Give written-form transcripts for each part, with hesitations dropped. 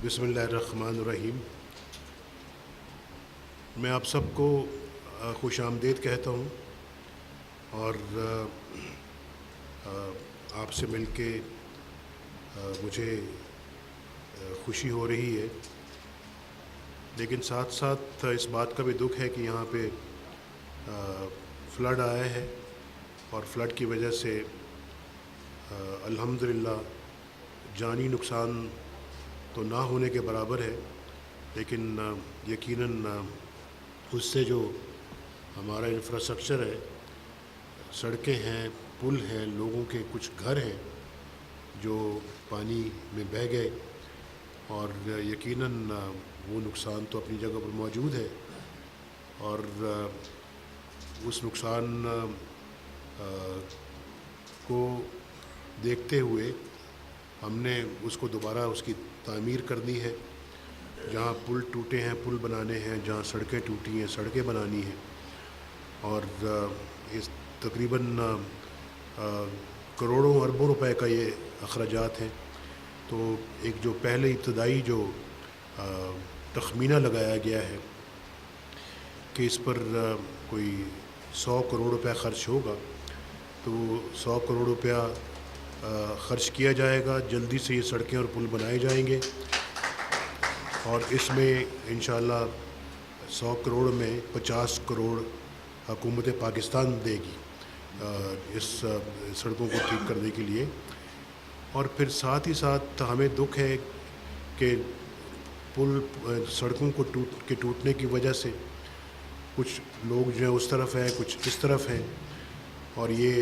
بسم اللہ الرحمن الرحیم۔ میں آپ سب کو خوش آمدید کہتا ہوں اور آپ سے مل کے مجھے خوشی ہو رہی ہے، لیکن ساتھ ساتھ اس بات کا بھی دکھ ہے کہ یہاں پہ فلڈ آیا ہے اور فلڈ کی وجہ سے الحمدللہ جانی نقصان تو نہ ہونے کے برابر ہے، لیکن یقیناً اس سے جو ہمارا انفراسٹرکچر ہے، سڑکیں ہیں، پل ہیں، لوگوں کے کچھ گھر ہیں جو پانی میں بہہ گئے، اور یقیناً وہ نقصان تو اپنی جگہ پر موجود ہے، اور اس نقصان کو دیکھتے ہوئے ہم نے اس کو دوبارہ اس کی تعمیر کرنی ہے۔ جہاں پل ٹوٹے ہیں پل بنانے ہیں، جہاں سڑکیں ٹوٹی ہیں سڑکیں بنانی ہیں، اور اس تقریباً کروڑوں اربوں روپے کا یہ اخراجات ہیں۔ تو ایک جو پہلے ابتدائی جو تخمینہ لگایا گیا ہے کہ اس پر کوئی 100 کروڑ روپے خرچ ہوگا، تو 100 کروڑ روپیہ خرچ کیا جائے گا، جلدی سے یہ سڑکیں اور پل بنائے جائیں گے، اور اس میں انشاءاللہ 100 کروڑ میں 50 کروڑ حکومت پاکستان دے گی اس سڑکوں کو ٹھیک کرنے کے لیے۔ اور پھر ساتھ ہی ساتھ ہمیں دکھ ہے کہ پل سڑکوں کو ٹوٹنے کی وجہ سے کچھ لوگ جو ہیں اس طرف ہیں، کچھ اس طرف ہیں، اور یہ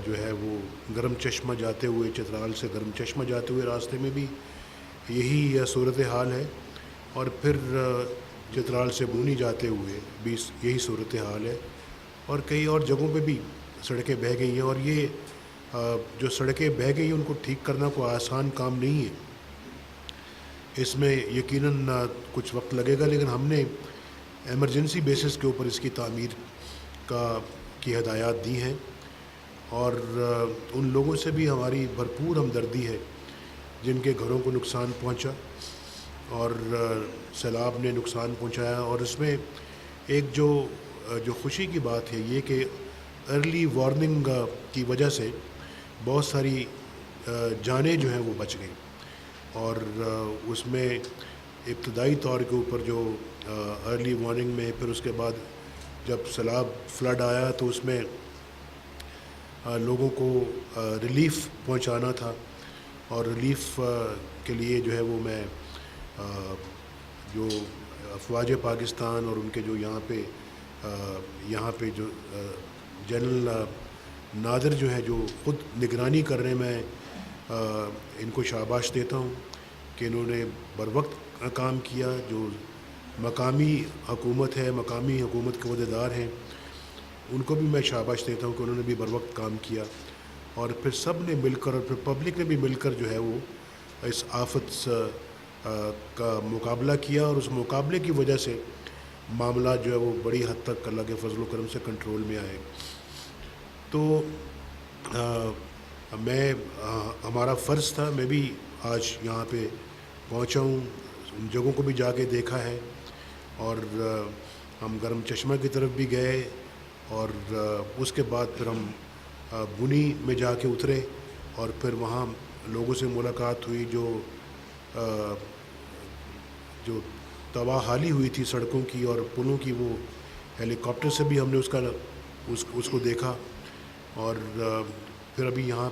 جو ہے وہ گرم چشمہ جاتے ہوئے، چترال سے گرم چشمہ جاتے ہوئے راستے میں بھی یہی صورتحال ہے، اور پھر چترال سے بونی جاتے ہوئے بھی یہی صورتحال ہے، اور کئی اور جگہوں پہ بھی سڑکیں بہہ گئی ہیں، اور یہ جو سڑکیں بہہ گئی ہیں ان کو ٹھیک کرنا کوئی آسان کام نہیں ہے۔ اس میں یقیناً کچھ وقت لگے گا، لیکن ہم نے ایمرجنسی بیسس کے اوپر اس کی تعمیر کی ہدایات دی ہیں، اور ان لوگوں سے بھی ہماری بھرپور ہمدردی ہے جن کے گھروں کو نقصان پہنچا اور سیلاب نے نقصان پہنچایا۔ اور اس میں ایک جو خوشی کی بات ہے یہ کہ ارلی وارننگ کی وجہ سے بہت ساری جانیں جو ہیں وہ بچ گئیں، اور اس میں ابتدائی طور کے اوپر جو ارلی وارننگ میں، پھر اس کے بعد جب سیلاب فلڈ آیا تو اس میں لوگوں کو ریلیف پہنچانا تھا، اور ریلیف کے لیے جو ہے وہ میں جو افواج پاکستان اور ان کے جو یہاں پہ جو جنرل نادر جو ہیں جو خود نگرانی کر رہے ہیں، میں ان کو شاباش دیتا ہوں کہ انہوں نے بروقت کام کیا۔ جو مقامی حکومت ہے، مقامی حکومت کے عہدیدار ہیں، ان کو بھی میں شاباش دیتا ہوں کہ انہوں نے بھی بروقت کام کیا، اور پھر سب نے مل کر اور پھر پبلک نے بھی مل کر جو ہے وہ اس آفت کا مقابلہ کیا، اور اس مقابلے کی وجہ سے معاملات جو ہے وہ بڑی حد تک اللہ کے فضل و کرم سے کنٹرول میں آئے۔ تو ہمارا فرض تھا، میں بھی آج یہاں پہ پہنچا ہوں، ان جگہوں کو بھی جا کے دیکھا ہے، اور ہم گرم چشمہ کی طرف بھی گئے، اور اس کے بعد پھر ہم بنی میں جا کے اترے، اور پھر وہاں لوگوں سے ملاقات ہوئی جو تباہ حالی ہوئی تھی سڑکوں کی اور پلوں کی، وہ ہیلی کاپٹر سے بھی ہم نے اس کو دیکھا، اور پھر ابھی یہاں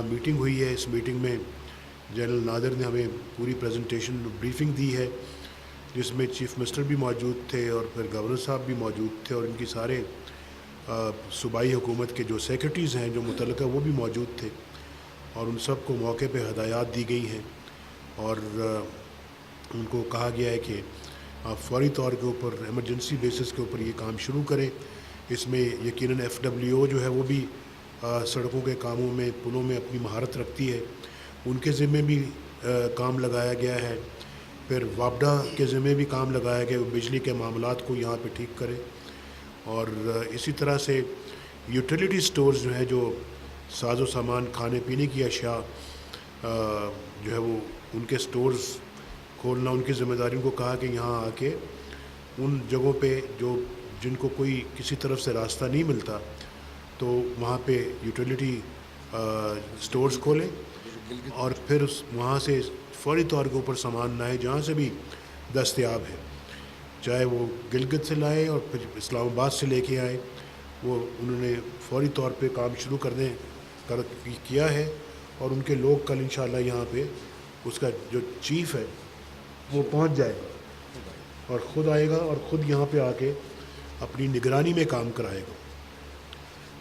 میٹنگ ہوئی ہے۔ اس میٹنگ میں جنرل نادر نے ہمیں پوری پریزنٹیشن بریفنگ دی ہے، جس میں چیف منسٹر بھی موجود تھے، اور پھر گورنر صاحب بھی موجود تھے، اور ان کی سارے صوبائی حکومت کے جو سیکرٹریز ہیں جو متعلقہ وہ بھی موجود تھے، اور ان سب کو موقع پہ ہدایات دی گئی ہیں، اور ان کو کہا گیا ہے کہ آپ فوری طور کے اوپر ایمرجنسی بیسس کے اوپر یہ کام شروع کریں۔ اس میں یقیناً FWO جو ہے وہ بھی سڑکوں کے کاموں میں، پلوں میں اپنی مہارت رکھتی ہے، ان کے ذمے بھی کام لگایا گیا ہے۔ پھر وابڈا کے ذمے بھی کام لگایا گیا، وہ بجلی کے معاملات کو یہاں پہ ٹھیک کرے، اور اسی طرح سے یوٹیلیٹی سٹورز جو ہیں، جو ساز و سامان، کھانے پینے کی اشیاء جو ہے وہ ان کے سٹورز کھولنا، ان کی ذمہ داریوں کو کہا کہ یہاں آ کے ان جگہوں پہ جن کو کوئی کسی طرف سے راستہ نہیں ملتا تو وہاں پہ یوٹیلیٹی سٹورز کھولیں اور پھر وہاں سے فوری طور کے اوپر سامان لائیں جہاں سے بھی دستیاب ہے، چاہے وہ گلگت سے لائیں اور پھر اسلام آباد سے لے کے آئیں، وہ انہوں نے فوری طور پہ کام شروع کیا ہے اور ان کے لوگ کل انشاءاللہ یہاں پہ اس کا جو چیف ہے وہ پہنچ جائے گا اور خود آئے گا اور خود یہاں پہ آ کے اپنی نگرانی میں کام کرائے گا.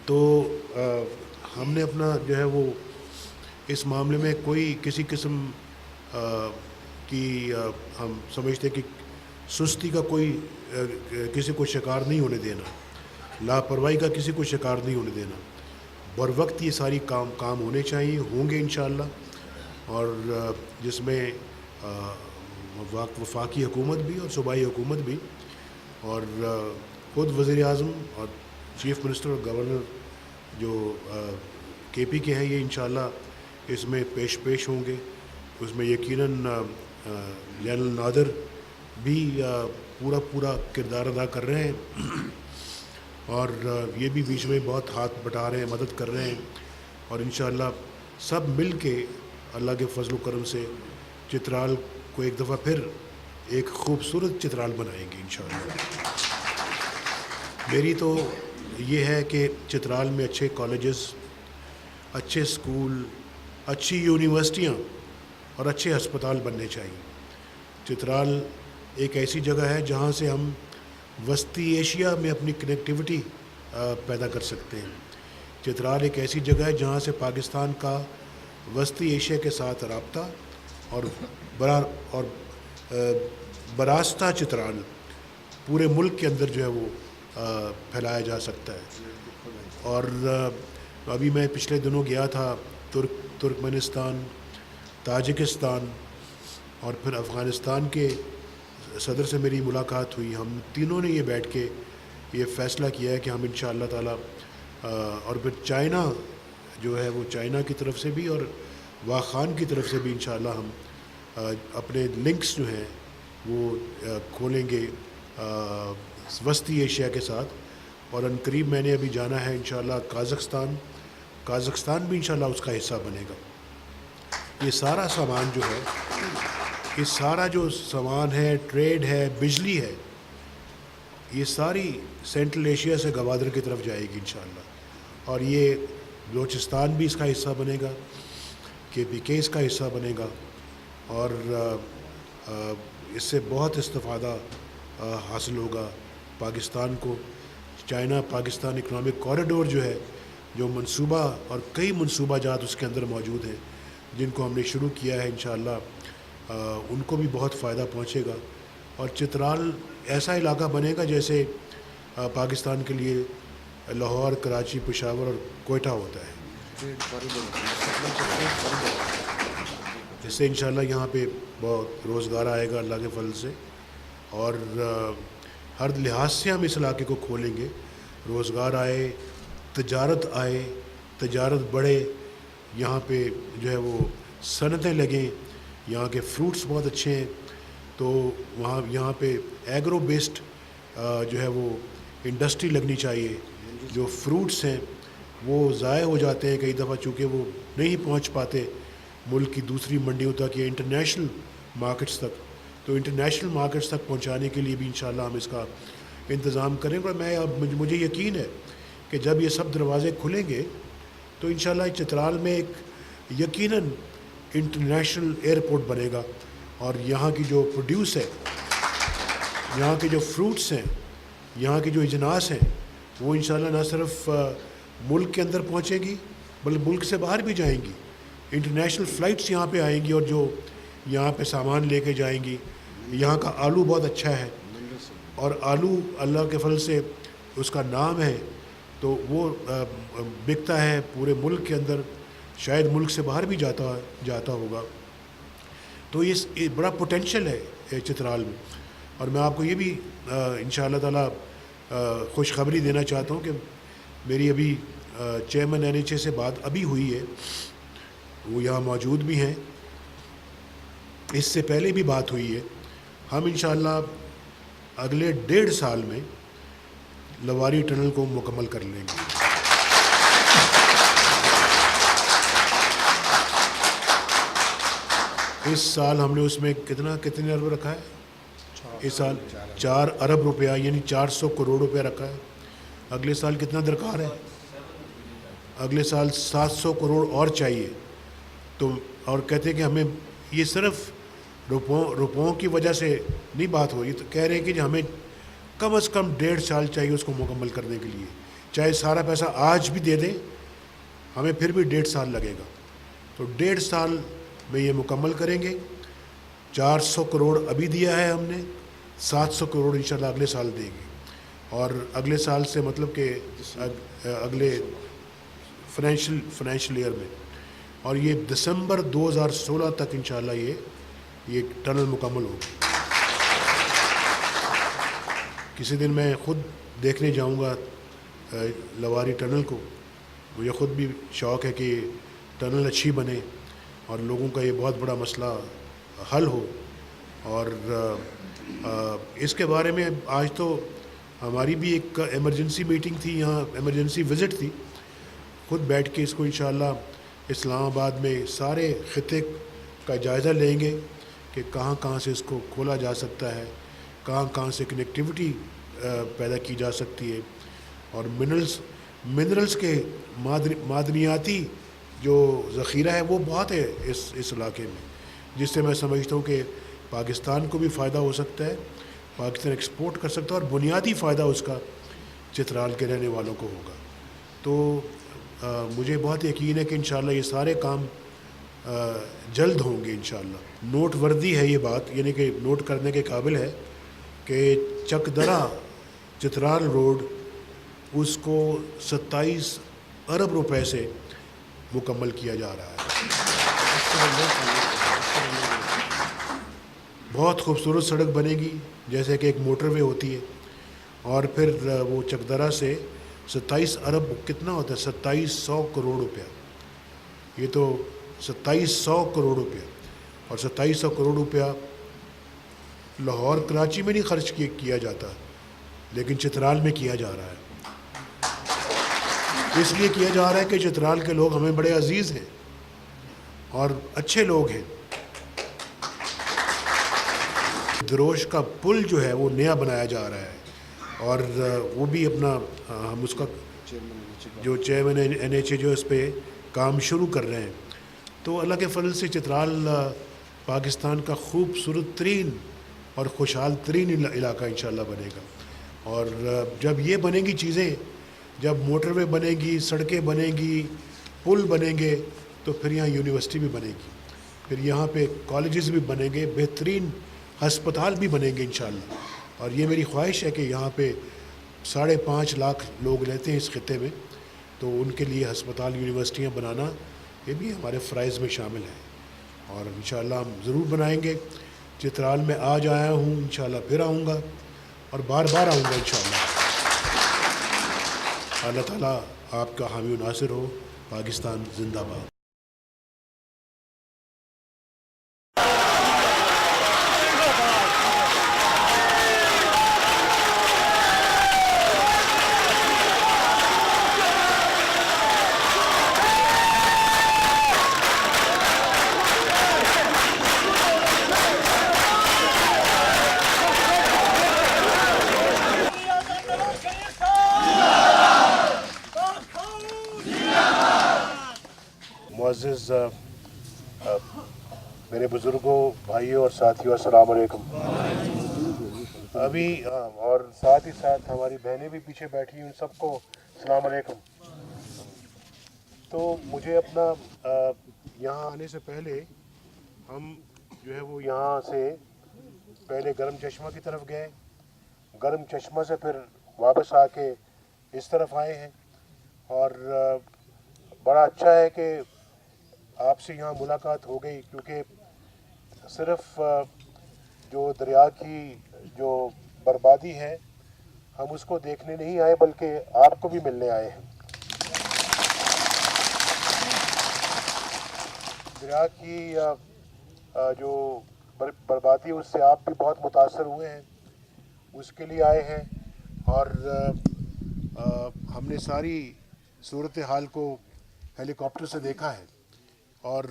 تو ہم نے اپنا جو ہے وہ اس معاملے میں کوئی کسی قسم کی ہم سمجھتے کہ سستی کا کوئی کسی کو شکار نہیں ہونے دینا، لاپرواہی کا کسی کو شکار نہیں ہونے دینا. بر وقت یہ ساری کام ہونے چاہیے، ہوں گے انشاءاللہ، اور جس میں وفاقی حکومت بھی اور صوبائی حکومت بھی اور خود وزیر اعظم اور چیف منسٹر اور گورنر جو کے پی کے ہیں یہ انشاءاللہ اس میں پیش ہوں گے. اس میں یقیناً لین نادر بھی پورا کردار ادا کر رہے ہیں اور یہ بھی بیچ میں بہت ہاتھ بٹا رہے ہیں، مدد کر رہے ہیں، اور انشاءاللہ سب مل کے اللہ کے فضل و کرم سے چترال کو ایک دفعہ پھر ایک خوبصورت چترال بنائیں گے انشاءاللہ. میری تو یہ ہے کہ چترال میں اچھے کالجز، اچھے اسکول، اچھی یونیورسٹیاں اور اچھے ہسپتال بننے چاہیے. چترال ایک ایسی جگہ ہے جہاں سے ہم وسطی ایشیا میں اپنی کنیکٹیوٹی پیدا کر سکتے ہیں. چترال ایک ایسی جگہ ہے جہاں سے پاکستان کا وسطی ایشیا کے ساتھ رابطہ اور براستہ چترال پورے ملک کے اندر جو ہے وہ پھیلایا جا سکتا ہے. اور ابھی میں پچھلے دنوں گیا تھا ترکمنستان، تاجکستان اور پھر افغانستان کے صدر سے میری ملاقات ہوئی. ہم تینوں نے یہ بیٹھ کے یہ فیصلہ کیا ہے کہ ہم انشاءاللہ تعالیٰ اور پھر چائنا جو ہے وہ چائنا کی طرف سے بھی اور واخان کی طرف سے بھی انشاءاللہ ہم اپنے لنکس جو ہیں وہ کھولیں گے وسطی ایشیا کے ساتھ. اور ان قریب میں نے ابھی جانا ہے انشاءاللہ کازخستان بھی انشاءاللہ اس کا حصہ بنے گا. یہ سارا سامان جو ہے، یہ سارا جو سامان ہے، ٹریڈ ہے، بجلی ہے، یہ ساری سینٹرل ایشیا سے گوادر کی طرف جائے گی انشاءاللہ. اور یہ بلوچستان بھی اس کا حصہ بنے گا، کے پی کے اس کا حصہ بنے گا، اور اس سے بہت استفادہ حاصل ہوگا پاکستان کو. چائنا پاکستان اکنامک کوریڈور جو ہے، جو منصوبہ اور کئی منصوبہ جات اس کے اندر موجود ہیں جن کو ہم نے شروع کیا ہے انشاءاللہ، ان کو بھی بہت فائدہ پہنچے گا. اور چترال ایسا علاقہ بنے گا جیسے پاکستان کے لیے لاہور، کراچی، پشاور اور کوئٹہ ہوتا ہے. جس سے انشاءاللہ یہاں پہ بہت روزگار آئے گا اللہ کے فضل سے، اور ہر لحاظ سے ہم اس علاقے کو کھولیں گے. روزگار آئے، تجارت بڑھے، یہاں پہ جو ہے وہ صنعتیں لگیں. یہاں کے فروٹس بہت اچھے ہیں تو یہاں پہ ایگرو بیسڈ جو ہے وہ انڈسٹری لگنی چاہیے. جو فروٹس ہیں وہ ضائع ہو جاتے ہیں کئی دفعہ چونکہ وہ نہیں پہنچ پاتے ملک کی دوسری منڈیوں تک یا انٹرنیشنل مارکیٹس تک. تو انٹرنیشنل مارکیٹس تک پہنچانے کے لیے بھی انشاءاللہ ہم اس کا انتظام کریں گے. اور مجھے یقین ہے کہ جب یہ سب دروازے کھلیں گے تو انشاءاللہ چترال میں ایک یقیناً انٹرنیشنل ایئرپورٹ بنے گا. اور یہاں کی جو پروڈیوس ہے، یہاں کے جو فروٹس ہیں، یہاں کی جو اجناس ہیں، وہ انشاءاللہ نہ صرف ملک کے اندر پہنچے گی بلکہ ملک سے باہر بھی جائیں گی. انٹرنیشنل فلائٹس یہاں پہ آئیں گی اور جو یہاں پہ سامان لے کے جائیں گی. یہاں کا آلو بہت اچھا ہے اور آلو اللہ کے فضل سے اس کا نام ہے تو وہ بکتا ہے پورے ملک کے اندر، شاید ملک سے باہر بھی جاتا ہوگا. تو یہ بڑا پوٹینشیل ہے چترال میں. اور میں آپ کو یہ بھی انشاءاللہ تعالیٰ خوشخبری دینا چاہتا ہوں کہ میری ابھی چیئرمین NHA سے بات ابھی ہوئی ہے، وہ یہاں موجود بھی ہیں. اس سے پہلے بھی بات ہوئی ہے، ہم انشاءاللہ اگلے 1.5 سال میں لواری ٹنل کو مکمل کر لیں گے۔ اس سال ہم نے اس میں کتنے ارب رکھا ہے؟ اس سال 4 ارب روپیہ یعنی 400 کروڑ روپیہ رکھا ہے۔ اگلے سال کتنا درکار ہے؟ اگلے سال 700 کروڑ اور چاہیے۔ تو اور کہتے ہیں کہ ہمیں یہ صرف روپوں کی وجہ سے نہیں بات ہو رہی، تو کہہ رہے ہیں کہ ہمیں کم از کم 1.5 سال چاہیے اس کو مکمل کرنے کے لیے، چاہے سارا پیسہ آج بھی دے دیں ہمیں پھر بھی 1.5 سال لگے گا۔ تو 1.5 سال میں یہ مکمل کریں گے۔ 400 کروڑ ابھی دیا ہے ہم نے، 700 کروڑ انشاءاللہ اگلے سال دیں گے، اور اگلے سال سے مطلب کہ اگلے فائنینشیل ایئر میں، اور یہ دسمبر 2016 تک انشاءاللہ یہ ٹنل مکمل ہوگی۔ کسی دن میں خود دیکھنے جاؤں گا لواری ٹنل کو، مجھے خود بھی شوق ہے کہ ٹنل اچھی بنے اور لوگوں کا یہ بہت بڑا مسئلہ حل ہو۔ اور اس کے بارے میں آج تو ہماری بھی ایک ایمرجنسی میٹنگ تھی، یہاں ایمرجنسی وزٹ تھی، خود بیٹھ کے اس کو انشاءاللہ اسلام آباد میں سارے خطے کا جائزہ لیں گے کہ کہاں کہاں سے اس کو کھولا جا سکتا ہے، کہاں کہاں سے کنیکٹیوٹی پیدا کی جا سکتی ہے، اور منرلز کے معدنیاتی جو ذخیرہ ہے وہ بہت ہے اس علاقے میں، جس سے میں سمجھتا ہوں کہ پاکستان کو بھی فائدہ ہو سکتا ہے، پاکستان ایکسپورٹ کر سکتا ہے، اور بنیادی فائدہ اس کا چترال کے رہنے والوں کو ہوگا۔ تو مجھے بہت یقین ہے کہ انشاءاللہ یہ سارے کام جلد ہوں گے انشاءاللہ۔ نوٹ وردی ہے یہ بات، یعنی کہ نوٹ کرنے کے قابل ہے کہ چک درہ چترال روڈ اس کو 27 ارب روپے سے مکمل کیا جا رہا ہے۔ بہت خوبصورت سڑک بنے گی، جیسے کہ ایک موٹر وے ہوتی ہے، اور پھر وہ چکدرہ سے 27 ارب کتنا ہوتا ہے؟ 2700 کروڑ روپیہ، یہ تو 2700 کروڑ روپیہ، اور 2700 کروڑ روپیہ لاہور کراچی میں نہیں خرچ کیا جاتا، لیکن چترال میں کیا جا رہا ہے۔ اس لیے کیا جا رہا ہے کہ چترال کے لوگ ہمیں بڑے عزیز ہیں اور اچھے لوگ ہیں۔ دروش کا پل جو ہے وہ نیا بنایا جا رہا ہے، اور وہ بھی اپنا ہم اس کا جو چیئرمین NHA جو اس پہ کام شروع کر رہے ہیں۔ تو اللہ کے فضل سے چترال پاکستان کا خوبصورت ترین اور خوشحال ترین علاقہ انشاءاللہ بنے گا، اور جب یہ بنیں گی چیزیں، جب موٹر وے بنے گی، سڑکیں بنیں گی، پل بنیں گے، تو پھر یہاں یونیورسٹی بھی بنے گی، پھر یہاں پہ کالجز بھی بنیں گے، بہترین ہسپتال بھی بنیں گے انشاءاللہ۔ اور یہ میری خواہش ہے کہ یہاں پہ 5.5 لاکھ لوگ رہتے ہیں اس خطے میں، تو ان کے لیے ہسپتال، یونیورسٹیاں بنانا یہ بھی ہمارے فرائض میں شامل ہے، اور انشاءاللہ ہم ضرور بنائیں گے۔ چترال میں آج آیا ہوں، انشاءاللہ پھر آؤں گا، اور بار بار آؤں گا انشاءاللہ۔ اللہ تعالیٰ آپ کا حامی و ناصر ہو۔ پاکستان زندہ باد۔ معزز میرے بزرگوں، بھائیوں اور ساتھیوں، السلام علیکم۔ ابھی اور ساتھ ہی ساتھ ہماری بہنیں بھی پیچھے بیٹھی ہیں، ان سب کو السلام علیکم۔ تو مجھے اپنا یہاں آنے سے پہلے ہم جو ہے وہ یہاں سے پہلے گرم چشمہ کی طرف گئے، گرم چشمہ سے پھر واپس آ کے اس طرف آئے ہیں، اور بڑا اچھا ہے کہ آپ سے یہاں ملاقات ہو گئی، کیونکہ صرف جو دریا کی جو بربادی ہے ہم اس کو دیکھنے نہیں آئے، بلکہ آپ کو بھی ملنے آئے ہیں۔ دریا کی جو بربادی اس سے آپ بھی بہت متاثر ہوئے ہیں، اس کے لیے آئے ہیں، اور ہم نے ساری صورتحال کو ہیلی کاپٹر سے دیکھا ہے، اور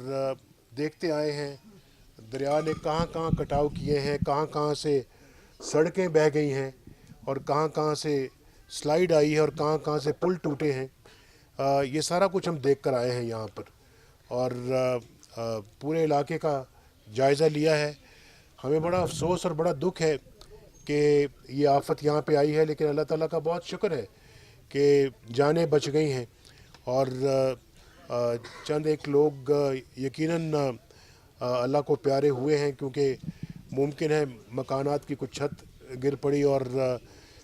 دیکھتے آئے ہیں دریا نے کہاں کہاں کٹاؤ کیے ہیں، کہاں کہاں سے سڑکیں بہہ گئی ہیں، اور کہاں کہاں سے سلائیڈ آئی ہے، اور کہاں کہاں سے پل ٹوٹے ہیں۔ یہ سارا کچھ ہم دیکھ کر آئے ہیں یہاں پر، اور پورے علاقے کا جائزہ لیا ہے۔ ہمیں بڑا افسوس اور بڑا دکھ ہے کہ یہ آفت یہاں پہ آئی ہے، لیکن اللہ تعالیٰ کا بہت شکر ہے کہ جانیں بچ گئی ہیں، اور چند ایک لوگ یقیناً اللہ کو پیارے ہوئے ہیں، کیونکہ ممکن ہے مکانات کی کچھ چھت گر پڑی، اور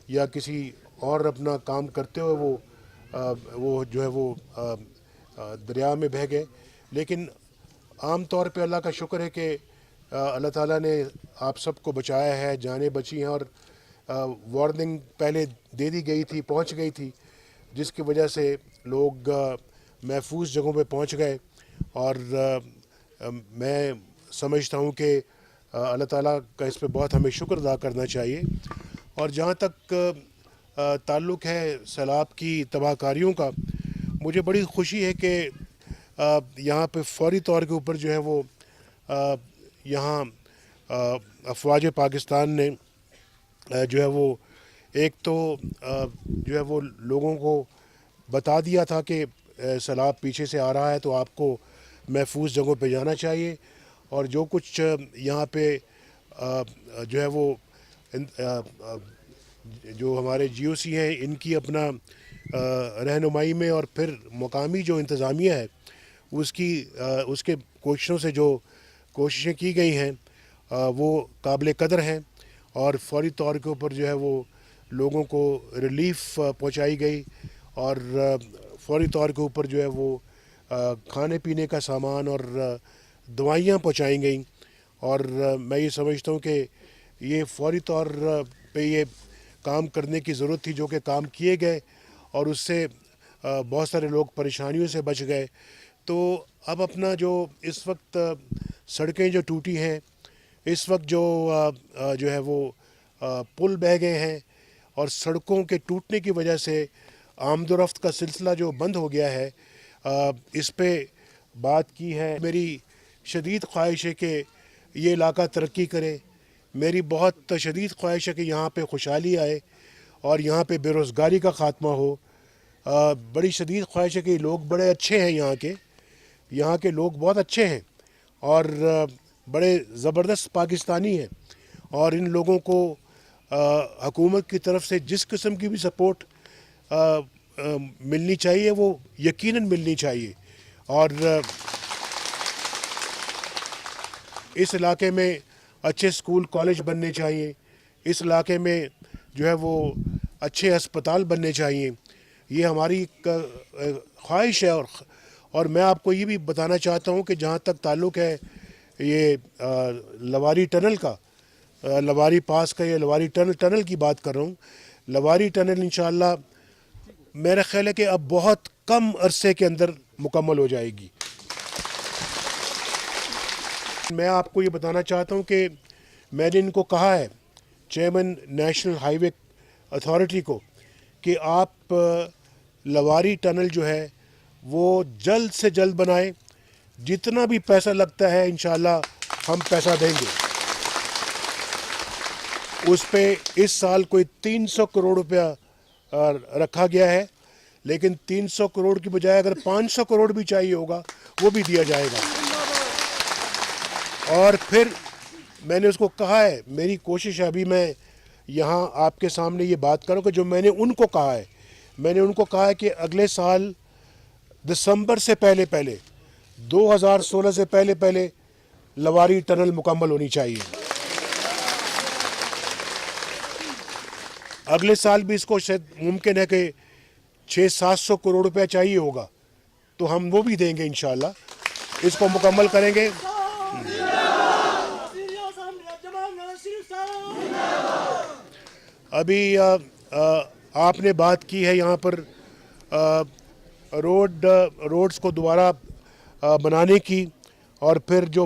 یا کسی اور اپنا کام کرتے ہوئے وہ جو ہے وہ دریا میں بہہ گئے۔ لیکن عام طور پہ اللہ کا شکر ہے کہ اللہ تعالیٰ نے آپ سب کو بچایا ہے، جانیں بچی ہیں، اور وارننگ پہلے دے دی گئی تھی، پہنچ گئی تھی، جس کی وجہ سے لوگ محفوظ جگہوں پہ پہنچ گئے، اور میں سمجھتا ہوں کہ اللہ تعالیٰ کا اس پہ بہت ہمیں شکر ادا کرنا چاہیے۔ اور جہاں تک تعلق ہے سیلاب کی تباہ کاریوں کا، مجھے بڑی خوشی ہے کہ یہاں پہ فوری طور کے اوپر جو ہے وہ یہاں افواج پاکستان نے جو ہے وہ ایک تو جو ہے وہ لوگوں کو بتا دیا تھا کہ سیلاب پیچھے سے آ رہا ہے، تو آپ کو محفوظ جگہوں پہ جانا چاہیے، اور جو کچھ یہاں پہ جو ہے وہ جو ہمارے جی او سی ہیں ان کی اپنا رہنمائی میں، اور پھر مقامی جو انتظامیہ ہے اس کے کوششوں سے جو کوششیں کی گئی ہیں وہ قابل قدر ہیں، اور فوری طور کے اوپر جو ہے وہ لوگوں کو ریلیف پہنچائی گئی، اور فوری طور کے اوپر جو ہے وہ کھانے پینے کا سامان اور دوائیاں پہنچائی گئیں، اور میں یہ سمجھتا ہوں کہ یہ فوری طور پہ یہ کام کرنے کی ضرورت تھی، جو کہ کام کیے گئے، اور اس سے بہت سارے لوگ پریشانیوں سے بچ گئے۔ تو اب اپنا جو اس وقت سڑکیں جو ٹوٹی ہیں، اس وقت جو ہے وہ پل بہہ گئے ہیں، اور سڑکوں کے ٹوٹنے کی وجہ سے آمد و رفت کا سلسلہ جو بند ہو گیا ہے، اس پہ بات کی ہے۔ میری شدید خواہش ہے کہ یہ علاقہ ترقی کرے، میری بہت شدید خواہش ہے کہ یہاں پہ خوشحالی آئے، اور یہاں پہ بے روزگاری کا خاتمہ ہو۔ بڑی شدید خواہش ہے کہ لوگ بڑے اچھے ہیں، یہاں کے لوگ بہت اچھے ہیں، اور بڑے زبردست پاکستانی ہیں، اور ان لوگوں کو حکومت کی طرف سے جس قسم کی بھی سپورٹ ملنی چاہیے وہ یقیناً ملنی چاہیے، اور اس علاقے میں اچھے اسکول کالج بننے چاہیے، اس علاقے میں جو ہے وہ اچھے ہسپتال بننے چاہیے۔ یہ ہماری خواہش ہے، اور میں آپ کو یہ بھی بتانا چاہتا ہوں کہ جہاں تک تعلق ہے یہ لواری ٹنل کا، لواری پاس کا، یہ لواری ٹنل کی بات کر رہا ہوں۔ لواری ٹنل انشاءاللہ میرا خیال ہے کہ اب بہت کم عرصے کے اندر مکمل ہو جائے گی۔ میں آپ کو یہ بتانا چاہتا ہوں کہ میں نے ان کو کہا ہے، چیئرمین نیشنل ہائی وے اتھارٹی کو، کہ آپ لواری ٹنل جو ہے وہ جلد سے جلد بنائیں، جتنا بھی پیسہ لگتا ہے انشاءاللہ ہم پیسہ دیں گے۔ اس پہ اس سال کوئی 300 کروڑ روپیہ رکھا گیا ہے، لیکن 300 کروڑ کی بجائے اگر 500 کروڑ بھی چاہیے ہوگا وہ بھی دیا جائے گا۔ اور پھر میں نے اس کو کہا ہے، میری کوشش ہے، ابھی میں یہاں آپ کے سامنے یہ بات کروں کہ جو میں نے ان کو کہا ہے، میں نے ان کو کہا ہے کہ اگلے سال دسمبر سے پہلے 2016 سے پہلے لواری ٹنل مکمل ہونی چاہیے۔ اگلے سال بھی اس کو شاید ممکن ہے کہ 600-700 کروڑ روپیہ چاہیے ہوگا، تو ہم وہ بھی دیں گے انشاءاللہ، اس کو مکمل کریں گے۔ ابھی آپ نے بات کی ہے یہاں پر روڈز کو دوبارہ بنانے کی، اور پھر جو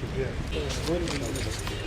شکریہ.